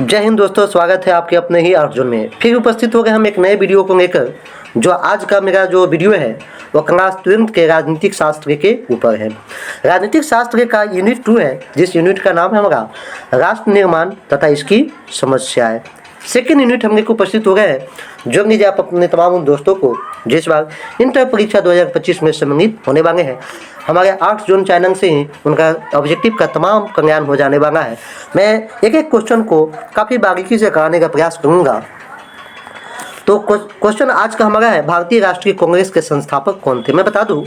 जय हिंद दोस्तों, स्वागत है आपके अपने ही अर्जुन में। फिर उपस्थित हो गए हम एक नए वीडियो को लेकर। जो आज का मेरा जो वीडियो है वो क्लास 12 के राजनीतिक शास्त्र के ऊपर है। राजनीतिक शास्त्र का यूनिट 2 है, जिस यूनिट का नाम है हमारा राष्ट्र निर्माण तथा इसकी समस्याएं। सेकेंड यूनिट हम लोग उपस्थित हो गए हैं जो लीजिए आप अपने तमाम उन दोस्तों को जिस बार इंटर परीक्षा 2025 में सम्मानित होने वाले हैं। हमारे आर्ट्स जोन चैनल से ही उनका ऑब्जेक्टिव का तमाम कल्याण हो जाने वाला है। मैं एक एक क्वेश्चन को काफ़ी बारीकी से कराने का प्रयास करूंगा। तो क्वेश्चन आज का हमारा है, भारतीय राष्ट्रीय कांग्रेस के संस्थापक कौन थे। मैं बता दूं,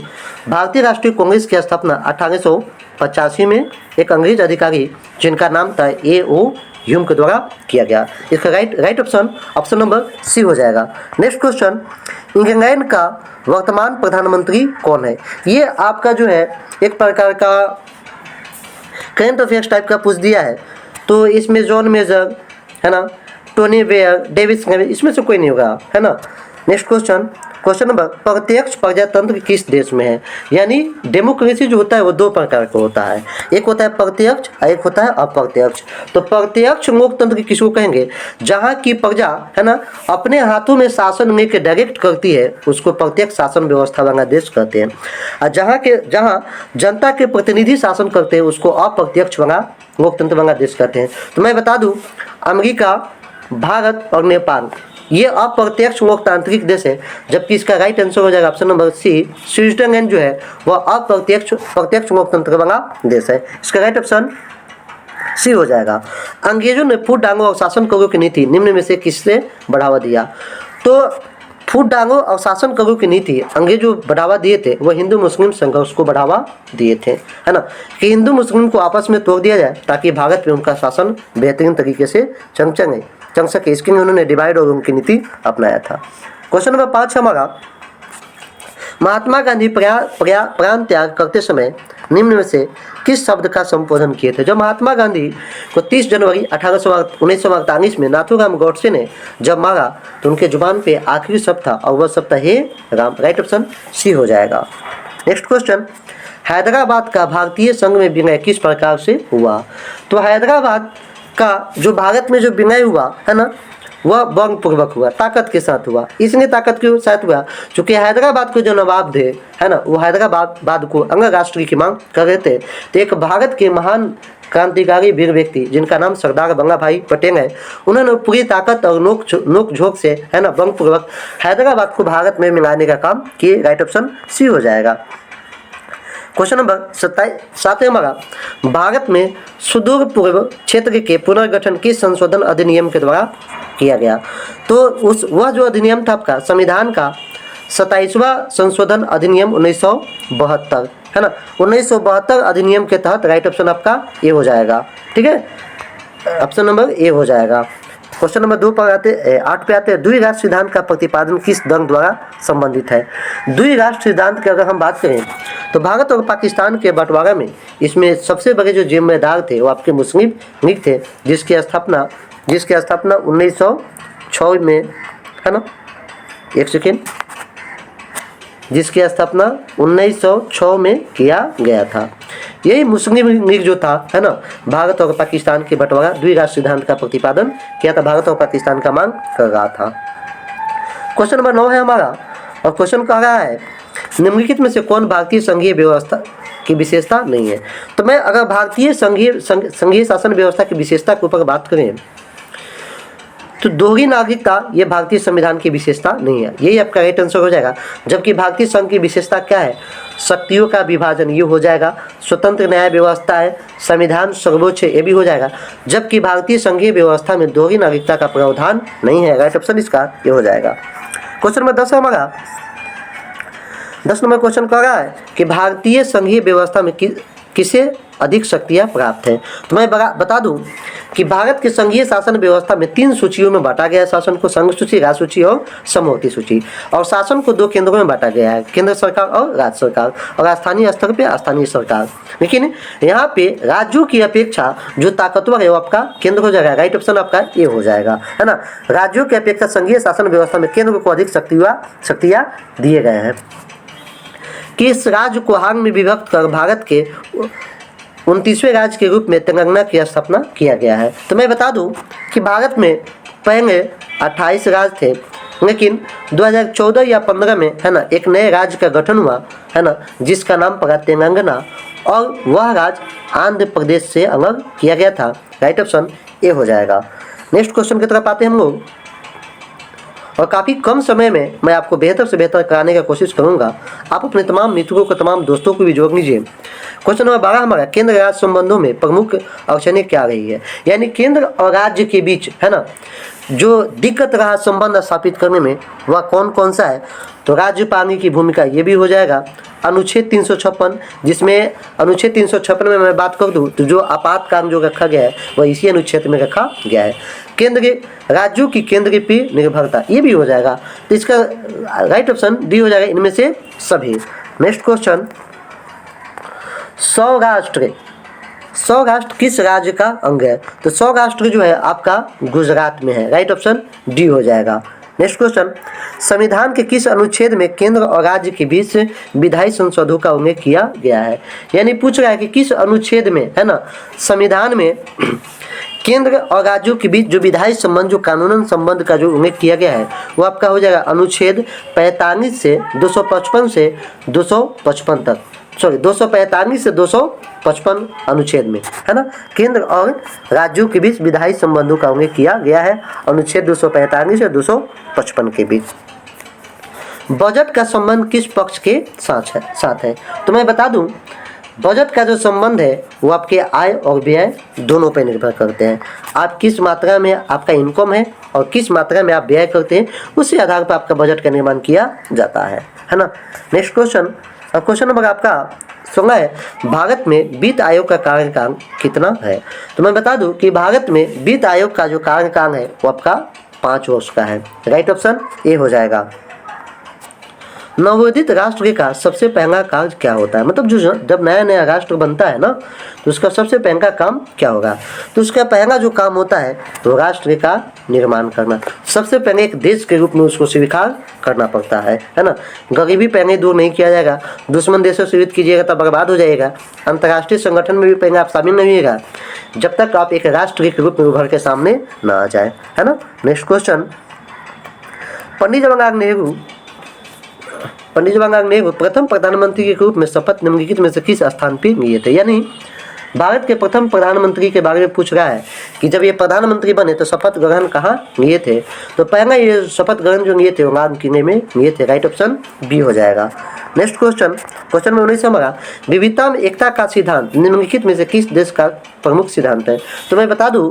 भारतीय राष्ट्रीय कांग्रेस की स्थापना 1885 में एक अंग्रेज अधिकारी जिनका नाम था A.O. ह्यूम के द्वारा किया गया। इसका राइट ऑप्शन नंबर सी हो जाएगा। नेक्स्ट क्वेश्चन, इंग्लैंड का वर्तमान प्रधानमंत्री कौन है। ये आपका जो है एक प्रकार का करंट अफेयर्स टाइप का पूछ दिया है। तो इसमें जॉन मेजर है ना, टोनी ब्लेयर, डेविड कैमरन, इसमें से कोई नहीं होगा, है ना। नेक्स्ट क्वेश्चन नंबर, प्रत्यक्ष प्रजातंत्र किस देश में है। यानी डेमोक्रेसी जो होता है वो दो प्रकार का होता है, एक होता है प्रत्यक्ष और एक होता है अप्रत्यक्ष। तो प्रत्यक्ष लोकतंत्र किसको कहेंगे, जहाँ की प्रजा है ना अपने हाथों में शासन लेके डायरेक्ट करती है, उसको प्रत्यक्ष शासन व्यवस्था वाला देश कहते हैं। और जहाँ जनता के प्रतिनिधि शासन करते हैं उसको अप्रत्यक्ष वाला लोकतंत्र वाला देश कहते हैं। तो मैं बता दूं, अमेरिका, भारत और नेपाल ये अप्रत्यक्ष लोकतांत्रिक देश है, जबकि इसका राइट आंसर हो जाएगा ऑप्शन नंबर सी, स्विट्जरलैंड जो है वह प्रत्यक्ष लोकतंत्र वाला देश है। इसका राइट ऑप्शन सी हो जाएगा। अंग्रेजों ने फूट डांगों और शासन करों की नीति निम्न में से किससे बढ़ावा दिया। तो फूट डांगों और शासन करों की नीति अंग्रेज जो बढ़ावा दिए थे वह हिंदू मुस्लिम संघर्ष को बढ़ावा दिए थे, है ना, कि हिंदू मुस्लिम को आपस में तोड़ दिया जाए ताकि भारत में उनका शासन बेहतरीन तरीके से चल सके। इसके लिए उन्होंने डिवाइड और उनकी नीति अपनाया था। क्वेश्चन नंबर 5 हमारा, महात्मा गांधी प्राण त्याग करते समय निम्न में से किस शब्द का संबोधन किए थे। जब महात्मा गांधी को 30 जनवरी 1948 में नाथूराम गॉडसे ने जब मारा तो उनके जुबान पे आखिरी शब्द था और वह शब्द था हे राम। राइट ऑप्शन सी हो जाएगा। नेक्स्ट क्वेश्चन, हैदराबाद का भारतीय संघ में विलय किस प्रकार से हुआ। तो हैदराबाद का जो भारत में जो विलय हुआ है ना वह बलपूर्वक हुआ, ताकत के साथ हुआ। इसलिए ताकत के साथ हुआ क्योंकि हैदराबाद के जो नवाब थे है ना, वो हैदराबाद को अंग राष्ट्र की मांग कर रहे थे। तो एक भारत के महान क्रांतिकारी वीर व्यक्ति जिनका नाम सरदार वल्लभ भाई पटेल है, उन्होंने पूरी ताकत और नोक झोंक से है ना बलपूर्वक हैदराबाद को भारत में मिलाने का काम किए। राइट ऑप्शन सी हो जाएगा। क्वेश्चन नंबर 7 हमारा, भारत में सुदूर पूर्व क्षेत्र के पुनर्गठन किस संशोधन अधिनियम के द्वारा किया गया। तो वह जो अधिनियम था आपका संविधान का 27वां संशोधन अधिनियम 1972, है ना। 1972 अधिनियम के तहत राइट ऑप्शन आपका ए हो जाएगा। ठीक है, ऑप्शन नंबर ए हो जाएगा। क्वेश्चन नंबर 8 पे आते हैं, द्विराष्ट्र सिद्धांत का प्रतिपादन किस दल द्वारा संबंधित है। द्विराष्ट्र सिद्धांत की अगर हम बात करें तो भारत और पाकिस्तान के बंटवारा में इसमें सबसे बड़े जो जिम्मेदार थे वो आपके मुस्लिम लीग थे, जिसकी स्थापना 1906 में, है ना, एक सेकेंड, जिसकी स्थापना 1906 में किया गया था। यही मुस्लिम लीग जो था, है ना, भारत और पाकिस्तान के बंटवारा द्विराष्ट्र सिद्धांत का प्रतिपादन किया था, भारत और पाकिस्तान का मांग कर रहा था। क्वेश्चन नंबर 9 है हमारा, और क्वेश्चन कह रहा है निम्नलिखित में से कौन भारतीय संघीय व्यवस्था की विशेषता नहीं है। तो मैं अगर भारतीय संघीय शासन व्यवस्था की विशेषता के ऊपर बात करें तो दोहरी नागरिकता ये भारतीय संविधान की विशेषता नहीं है, यही आपका राइट आंसर हो जाएगा। जबकि भारतीय संघ की विशेषता क्या है, शक्तियों का विभाजन ये हो जाएगा, स्वतंत्र न्याय व्यवस्था है, संविधान सर्वोच्च ये भी हो जाएगा। जबकि भारतीय संघीय व्यवस्था में दोहरी नागरिकता का प्रावधान नहीं है। राइट ऑप्शन इसका ये हो जाएगा। क्वेश्चन नंबर 10 हमारा, 10 नंबर क्वेश्चन कह रहा है कि भारतीय संघीय व्यवस्था में किसे अधिक शक्तियाँ प्राप्त हैं। तो मैं बता दूं कि भारत के संघीय शासन व्यवस्था में 3 सूचियों में बांटा गया है शासन को, संघ सूची, राज्य सूची और समवर्ती सूची। और शासन को 2 केंद्रों में बांटा गया है, केंद्र सरकार और राज्य सरकार, और स्थानीय स्तर पे स्थानीय सरकार। लेकिन यहाँ पे राज्यों की अपेक्षा जो ताकतवर है वो आपका केंद्र हो जाएगा। राइट ऑप्शन आपका ये हो जाएगा, है ना। राज्यों की अपेक्षा संघीय शासन व्यवस्था में केंद्र को अधिक शक्तियाँ दिए गए हैं। कि इस राज्य को भाग में विभक्त कर भारत के 29वें राज्य के रूप में तेलंगाना की स्थापना किया गया है। तो मैं बता दूं कि भारत में पहले 28 राज्य थे, लेकिन 2014 या 15 में है ना एक नए राज्य का गठन हुआ है ना, जिसका नाम पड़ा तेलंगाना, और वह राज्य आंध्र प्रदेश से अलग किया गया था। राइट ऑप्शन ए हो जाएगा। नेक्स्ट क्वेश्चन की तरफ आते हैं हम लोग, और काफ़ी कम समय में मैं आपको बेहतर से बेहतर कराने का कोशिश करूंगा। आप अपने तमाम मित्रों को, तमाम दोस्तों को भी जोड़ लीजिए। क्वेश्चन नंबर 12 हमारा, केंद्र राज्य संबंधों में प्रमुख अड़चनें क्या रही है? यानी केंद्र और राज्य के बीच है ना जो दिक्कत रहा संबंध स्थापित करने में, वह कौन कौन सा है? तो राज्यपाल की भूमिका ये भी हो जाएगा। अनुच्छेद 356, जिसमें अनुच्छेद 356 में मैं बात कर दूं तो जो आपातकाल जो रखा गया है वह इसी अनुच्छेद में रखा गया है। केंद्र राज्यों की केंद्र पर निर्भरता, ये भी हो जाएगा। तो इसका राइट ऑप्शन डी हो जाएगा, इनमें से सभी। नेक्स्ट क्वेश्चन, सौराष्ट्र किस राज्य का अंग है? तो सौराष्ट्र जो है आपका गुजरात में है। राइट ऑप्शन डी हो जाएगा। नेक्स्ट क्वेश्चन, संविधान के किस अनुच्छेद में केंद्र और राज्य के बीच विधायी संशोधनों का उल्लेख किया गया है? यानी पूछ रहा है कि किस अनुच्छेद में है ना संविधान में केंद्र और राज्यों के बीच जो विधायी संबंध, जो कानूनन संबंध का जो उल्लेख किया गया है वो आपका हो जाएगा अनुच्छेद 45 से 255 से 255 तक, सॉरी 245 से 255 अनुच्छेद में है ना केंद्र और राज्यों के बीच विधायी संबंधों का उल्लेख किया गया है, अनुच्छेद 245 से 255 के बीच। बजट का संबंध किस पक्ष के साथ है? तो मैं बता दूं, बजट का जो संबंध है वो आपके आय और व्यय दोनों पर निर्भर करते हैं। आप किस मात्रा में आपका इनकम है और किस मात्रा में आप व्यय करते हैं, उसी आधार पर आपका बजट का निर्माण किया जाता है ना। नेक्स्ट क्वेश्चन, क्वेश्चन नंबर आपका 16 है, भारत में वित्त आयोग का कार्यकाल कितना है? तो मैं बता दूं कि भारत में वित्त आयोग का जो कार्यकाल है वो आपका 5 वर्ष का है। राइट ऑप्शन ए हो जाएगा। नवोदित राष्ट्र का सबसे पहला कार्य क्या होता है? मतलब जो जब नया नया राष्ट्र बनता है ना तो उसका सबसे पहला काम क्या होगा? तो उसका पहला जो काम होता है तो राष्ट्र का निर्माण करना। सबसे पहले एक देश के रूप में उसको स्वीकार करना पड़ता है ना। गरीबी पहले दूर नहीं किया जाएगा, दुश्मन देशों से युद्ध कीजिएगा तो बर्बाद हो जाएगा। अंतर्राष्ट्रीय संगठन में भी पहले आप शामिल नहीं होगा जब तक आप एक राष्ट्र के रूप में उभर के सामने ना आ जाए, है ना। नेक्स्ट क्वेश्चन, पंडित जवाहरलाल नेहरू प्रथम प्रधानमंत्री के रूप में शपथ निम्नलिखित में से किस स्थान पर लिए थे? यानी भारत के प्रथम प्रधानमंत्री के बारे में पूछ रहा है कि जब ये प्रधानमंत्री बने तो शपथ ग्रहण कहाँ लिए थे? तो पहला ये शपथ ग्रहण जो लिए थे वो लाल किले में लिए थे। राइट ऑप्शन बी हो जाएगा। नेक्स्ट क्वेश्चन, क्वेश्चन में 19 हमारा, विविधता में एकता का सिद्धांत निम्नलिखित में से किस देश का प्रमुख सिद्धांत है? तो मैं बता दूं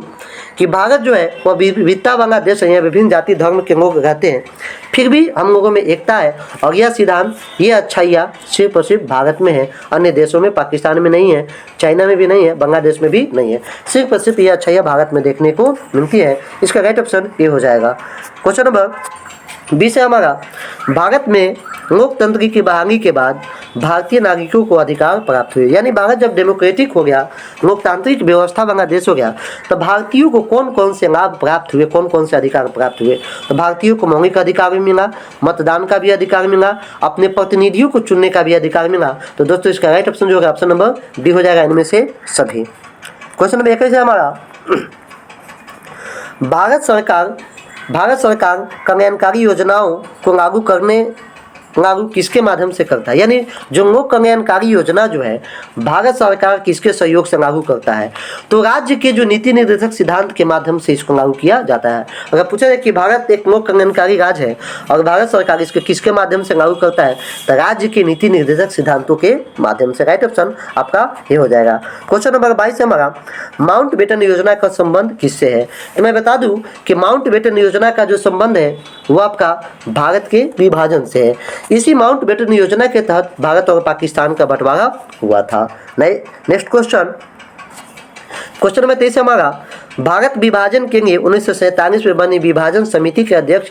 कि भारत जो है वह विविधता वाला देश है। यहाँ विभिन्न जाति धर्म के लोग रहते हैं, फिर भी हम लोगों में एकता है। और यह सिद्धांत, ये अच्छाइयाँ सिर्फ और सिर्फ भारत में है, अन्य देशों में, पाकिस्तान में नहीं है, चाइना में भी नहीं है, बांग्लादेश में भी नहीं है। सिर्फ और सिर्फ यह अच्छाइयाँ भारत में देखने को मिलती है। इसका राइट ऑप्शन ए हो जाएगा। क्वेश्चन नंबर 20 है हमारा, भारत में लोकतंत्र की बहाली के बाद भारतीय नागरिकों को अधिकार प्राप्त हुए। यानी भारत जब डेमोक्रेटिक हो गया, लोकतांत्रिक व्यवस्था वाला देश हो गया, तो भारतीयों को कौन कौन से लाभ प्राप्त हुए, कौन कौन से अधिकार प्राप्त हुए? तो भारतीयों को मौलिक अधिकार भी मिला, मतदान का भी अधिकार मिला, अपने प्रतिनिधियों को चुनने का भी अधिकार मिला। तो दोस्तों इसका राइट ऑप्शन जो होगा ऑप्शन नंबर डी हो जाएगा, इनमें से सभी। क्वेश्चन नंबर 21 है हमारा, भारत सरकार कल्याणकारी योजनाओं को लागू किसके माध्यम से करता है? यानी जो लोक कल्याणकारी योजना जो है भारत सरकार किसके सहयोग से लागू करता है? तो राज्य के जो नीति निर्देशक सिद्धांत के माध्यम से इसको लागू किया जाता है। अगर पूछा जाए कि भारत एक लोक कल्याणकारी राज्य है और भारत सरकार इसके किसके माध्यम से लागू करता है, तो राज्य के नीति निर्देशक सिद्धांतों के माध्यम से। राइट ऑप्शन आपका ये हो जाएगा। क्वेश्चन नंबर 22 है हमारा, माउंट बेटन योजना का संबंध किससे है? तो मैं बता दूं कि माउंट बेटन योजना का जो संबंध है वो आपका भारत के विभाजन से है। इसी माउंट बेटन योजना के तहत भारत और पाकिस्तान का बंटवारा हुआ था। नेक्स्ट क्वेश्चन, क्वेश्चन नंबर 23 हमारा, भारत विभाजन के लिए 1947 में बनी विभाजन समिति के अध्यक्ष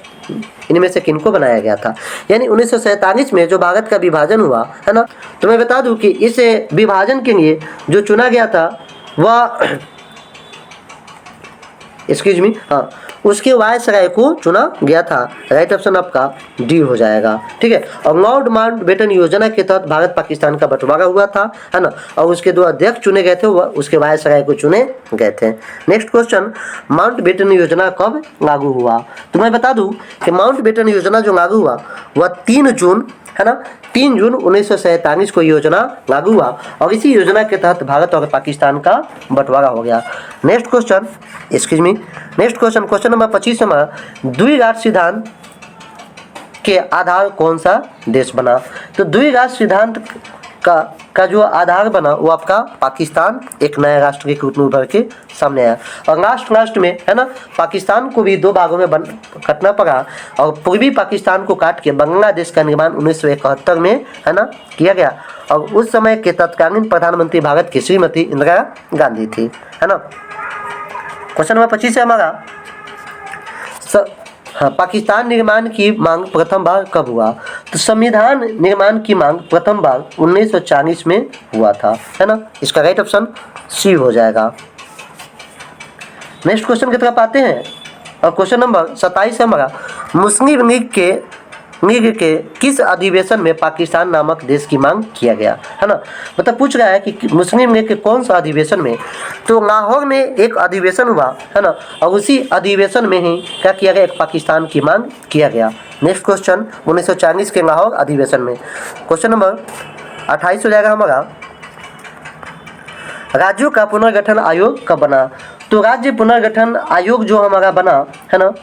इनमें से किनको बनाया गया था? यानी 1947 में जो भारत का विभाजन हुआ है ना, तो मैं बता दूं कि इस विभाजन के लिए जो चुना गया था वह एक्सक्यूज मी, हाँ, उसके वायसराय को चुना गया था। राइट ऑप्शन आपका डी हो जाएगा। ठीक है, और लॉर्ड माउंटबेटन योजना के तहत भारत पाकिस्तान का बंटवारा हुआ था, है ना, और उसके दो अध्यक्ष चुने गए थे, वह उसके वायसराय को चुने गए थे। नेक्स्ट क्वेश्चन, माउंटबेटन योजना कब लागू हुआ? तो मैं बता दूं कि माउंटबेटन योजना जो लागू हुआ वह 3 जून, है ना, 3 जून 1947 को योजना लागू हुआ और इसी योजना के तहत भारत और पाकिस्तान का बंटवारा हो गया। Next question, excuse me, next question, question number 25 हमारा, द्विराष्ट्र सिद्धांत के आधार कौन सा देश बना? तो द्विराष्ट्र सिद्धांत का जो आधार बना वो आपका पाकिस्तान एक नया राष्ट्र के रूप में उभर के सामने आया। और लास्ट में, है ना, पाकिस्तान को भी 2 भागों में कटना पड़ा और पूर्वी पाकिस्तान को काट के बांग्लादेश का निर्माण 1971 में, है ना, किया गया। और उस समय के तत्कालीन प्रधानमंत्री भारत की श्रीमती इंदिरा गांधी थी, है ना। क्वेश्चन नंबर 25 है हमारा, हाँ, पाकिस्तान निर्माण की मांग प्रथम बार कब हुआ? तो संविधान निर्माण की मांग प्रथम बार 1940 में हुआ था, है ना। इसका राइट ऑप्शन सी हो जाएगा। नेक्स्ट क्वेश्चन की तरफ आते हैं और क्वेश्चन नंबर 27 है हमारा, मुस्लिम लीग के किस अधिवेशन में पाकिस्तान नामक देश की मांग किया गया, है ना। मतलब पूछ रहा है कि मुस्लिम लीग के कौन सा अधिवेशन में? तो लाहौर में एक अधिवेशन हुआ, है ना, और उसी अधिवेशन में ही क्या किया गया, एक पाकिस्तान की मांग किया गया। नेक्स्ट क्वेश्चन, 1940 के लाहौर अधिवेशन में। क्वेश्चन नंबर 28 हो जाएगा हमारा, राज्यों का पुनर्गठन आयोग कब बना? तो राज्य पुनर्गठन आयोग जो हमारा बना, है ना,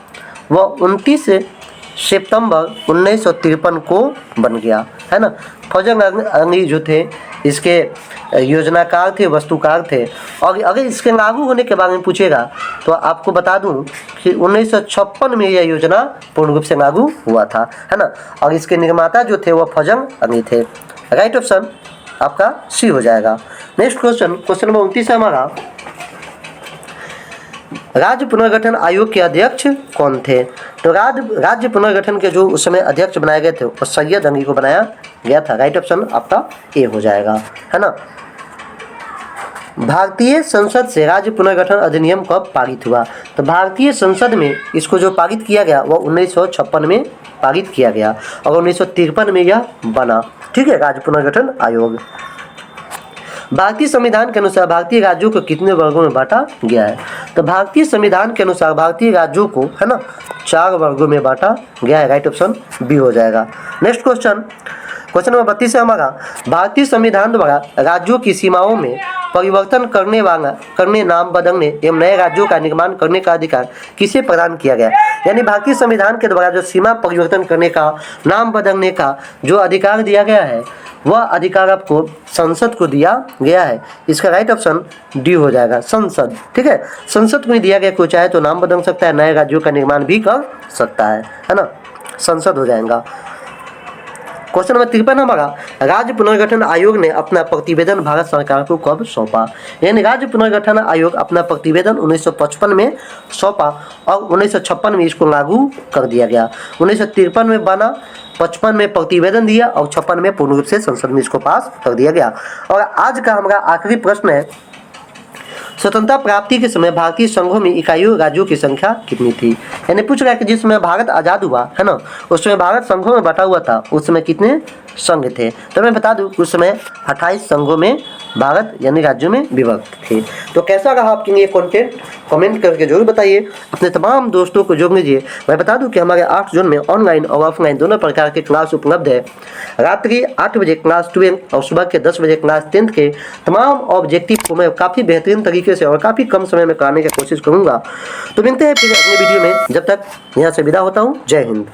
वह 29 सितंबर 1953 को बन गया, है ना। फौजन अंगी जो थे इसके योजनाकार थे, वस्तुकार थे। और अगर इसके लागू होने के बारे में पूछेगा तो आपको बता दूं कि 1956 में यह योजना पूर्ण रूप से लागू हुआ था, है ना। और इसके निर्माता जो थे वह फौजन अंगी थे। राइट ऑप्शन आपका सी हो जाएगा। नेक्स्ट क्वेश्चन, क्वेश्चन नंबर 29 है हमारा, राज्य पुनर्गठन आयोग के अध्यक्ष कौन थे? तो राज्य पुनर्गठन के जो उस समय अध्यक्ष बनाए गए थे वो सैयद अंगी को बनाया गया था। राइट ऑप्शन आपका ए हो जाएगा, है ना। भारतीय संसद से राज्य पुनर्गठन अधिनियम कब पारित हुआ? तो भारतीय संसद में इसको जो पारित किया गया वह 1956 में पारित किया गया और 1953 में यह बना। ठीक है, राज्य पुनर्गठन आयोग। भारतीय संविधान के अनुसार भारतीय राज्यों को कितने वर्गों में बांटा गया है? तो भारतीय संविधान के अनुसार भारतीय राज्यों को, है ना, 4 वर्गों में बांटा गया है। राइट ऑप्शन बी हो जाएगा। नेक्स्ट क्वेश्चन, क्वेश्चन नंबर 32 है हमारा, भारतीय संविधान द्वारा राज्यों की सीमाओं में परिवर्तन करने, नाम बदलने एवं नए राज्यों का निर्माण करने का अधिकार किसे प्रदान किया गया? यानी भारतीय संविधान के द्वारा जो सीमा परिवर्तन करने का, नाम बदलने का जो अधिकार दिया गया है वह अधिकार आपको संसद को दिया गया है। इसका राइट ऑप्शन डी हो जाएगा, संसद। ठीक है, संसद को दिया गया, कोई चाहे तो नाम बदल सकता है, नए राज्यों का निर्माण भी कर सकता है ना, संसद हो जाएगा। क्वेश्चन नंबर 53 हमारा, राज्य पुनर्गठन आयोग ने अपना प्रतिवेदन भारत सरकार को कब सौंपा? यानी राज्य पुनर्गठन आयोग अपना प्रतिवेदन 1955 में सौंपा और 1956 में इसको लागू कर दिया गया। 1953 में बना, 55 में प्रतिवेदन दिया और 56 में पूर्ण रूप से संसद में इसको पास कर दिया गया। और आज का हमारा आखिरी प्रश्न है, स्वतंत्रता प्राप्ति के समय भारतीय संघों में इकाइयों राज्यों की संख्या कितनी थी? यानी पूछ रहा है कि जिस समय भारत आज़ाद हुआ, है ना, उस समय भारत संघों में बटा हुआ था, उस समय कितने संघ थे? तो मैं बता दूं उस समय 28 संघों में भारत यानी राज्यों में विभक्त थे। तो कैसा रहा आपके लिए कंटेंट, कमेंट करके जरूर बताइए, अपने तमाम दोस्तों को जोड़ लीजिए। मैं बता दूं कि हमारे 8 जून में ऑनलाइन और ऑफलाइन दोनों प्रकार के क्लास उपलब्ध है। रात्रि 8 बजे क्लास 12 और सुबह के 10 बजे क्लास 10 के तमाम ऑब्जेक्टिव को मैं काफ़ी बेहतरीन तरीके से और काफ़ी कम समय में कराने की कोशिश करूँगा। तो मिलते हैं फिर अगले वीडियो में, जब तक यहाँ से विदा होता हूँ। जय हिंद।